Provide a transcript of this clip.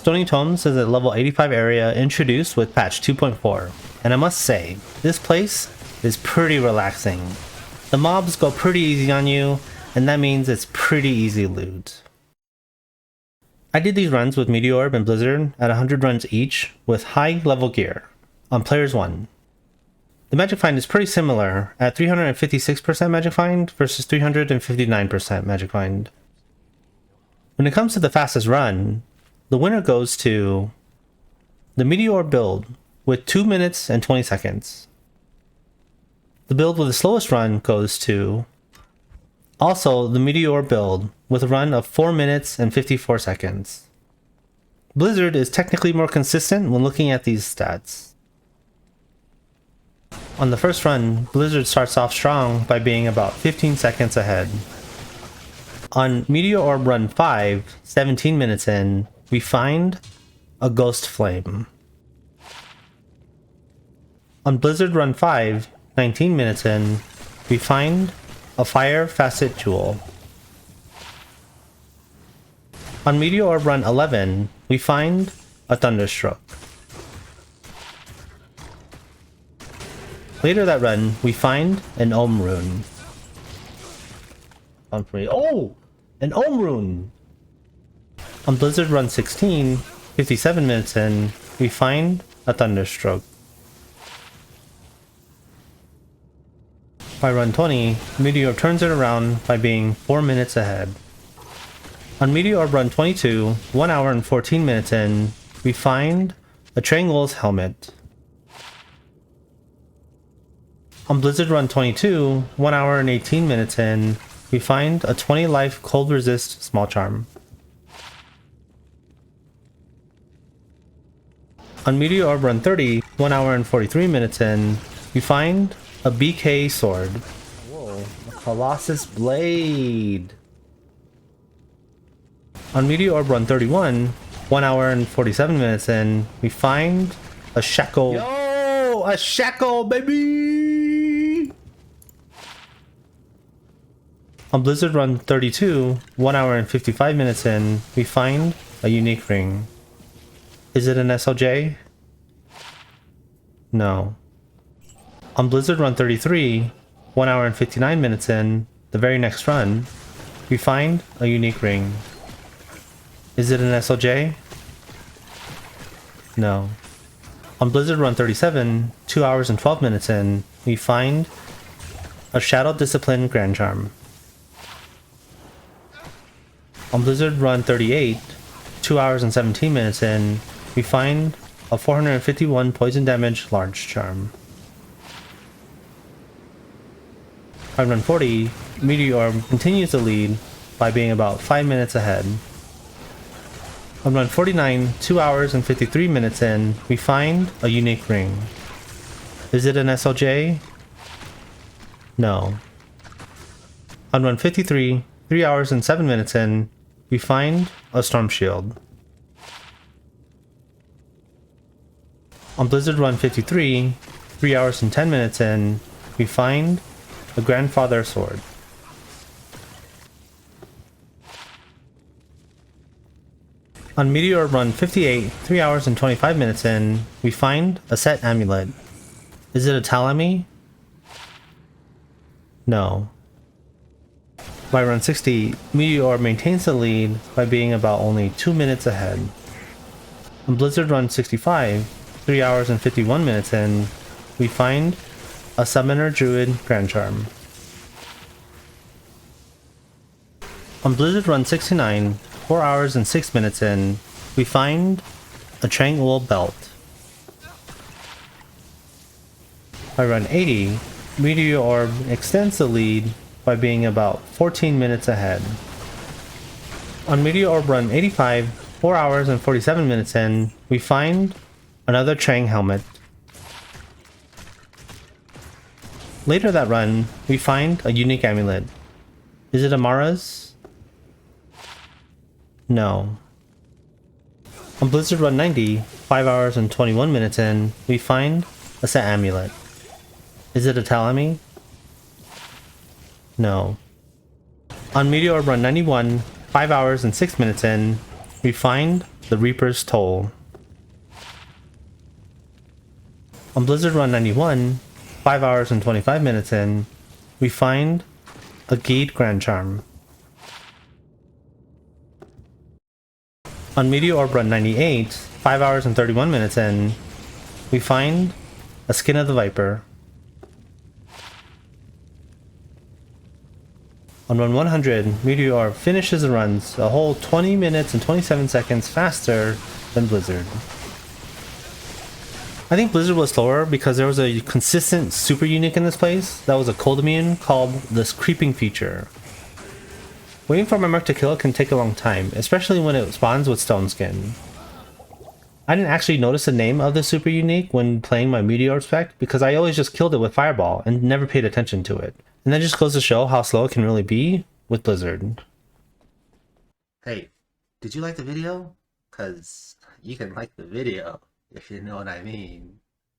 Stony Tomb is a level 85 area introduced with patch 2.4, and I must say, this place is pretty relaxing. The mobs go pretty easy on you, and that means it's pretty easy loot. I did these runs with Meteorb and Blizzard at 100 runs each with high level gear on Players 1. The Magic Find is pretty similar at 356% Magic Find versus 359% Magic Find. When it comes to the fastest run, the winner goes to the Meteorb build with 2 minutes and 20 seconds. The build with the slowest run goes to also the Meteorb build with a run of 4 minutes and 54 seconds. Blizzard is technically more consistent when looking at these stats. On the first run, Blizzard starts off strong by being about 15 seconds ahead. On Meteorb run 5, 17 minutes in, we find a Ghost Flame. On Blizzard run 5, 19 minutes in, we find a Fire Facet Jewel. On Meteorb run 11, we find a Thunderstruck. Later that run, we find an Ohm Rune. Oh! An Ohm Rune! On Blizzard run 16, 57 minutes in, we find a Thunderstroke. By run 20, Meteor turns it around by being 4 minutes ahead. On Meteor run 22, 1 hour and 14 minutes in, we find a Triangle's Helmet. On Blizzard run 22, 1 hour and 18 minutes in, we find a 20 life Cold Resist Small Charm. On Meteorb run 30, 1 hour and 43 minutes in, we find a BK Sword. Whoa, a Colossus Blade. On Meteorb run 31, 1 hour and 47 minutes in, we find a Shackle. Yo, a Shackle, baby! On Blizzard run 32, 1 hour and 55 minutes in, we find a unique ring. Is it an SLJ? No. On Blizzard run 33, 1 hour and 59 minutes in, the very next run, we find a unique ring. Is it an SLJ? No. On Blizzard run 37, 2 hours and 12 minutes in, we find a Shadow Discipline Grand Charm. On Blizzard run 38, 2 hours and 17 minutes in, we find a 451 poison damage large charm. On run 40, Meteorb continues to lead by being about 5 minutes ahead. On run 49, 2 hours and 53 minutes in, we find a unique ring. Is it an SLJ? No. On run 53, 3 hours and 7 minutes in, we find a Storm Shield. On Blizzard run 53, 3 hours and 10 minutes in, we find a Grandfather Sword. On Meteor run 58, 3 hours and 25 minutes in, we find a Set Amulet. Is it a Talami? No. By run 60, Meteor maintains the lead by being about only 2 minutes ahead. On Blizzard run 65, 3 hours and 51 minutes in, we find a Summoner Druid Grand Charm. On Blizzard run 69, 4 hours and 6 minutes in, we find a Triangle Belt. By run 80, Meteorb extends the lead by being about 14 minutes ahead. On Meteorb run 85, 4 hours and 47 minutes in, we find another Trang Helmet. Later that run, we find a unique amulet. Is it Amara's? No. On Blizzard run 90, 5 hours and 21 minutes in, we find a Set Amulet. Is it a Talami? No. On Meteor run 91, 5 hours and 6 minutes in, we find the Reaper's Toll. On Blizzard Run 91, 5 hours and 25 minutes in, we find a Gate Grand Charm. On Meteorb Run 98, 5 hours and 31 minutes in, we find a Skin of the Viper. On Run 100, Meteorb finishes the runs a whole 20 minutes and 27 seconds faster than Blizzard. I think Blizzard was slower because there was a consistent super unique in this place that was a cold immune called this creeping feature. Waiting for my Merc to kill it can take a long time, especially when it spawns with Stone Skin. I didn't actually notice the name of the super unique when playing my Meteor spec because I always just killed it with Fireball and never paid attention to it. And that just goes to show how slow it can really be with Blizzard. Hey, did you like the video? 'Cause you can like the video, if you know what I mean.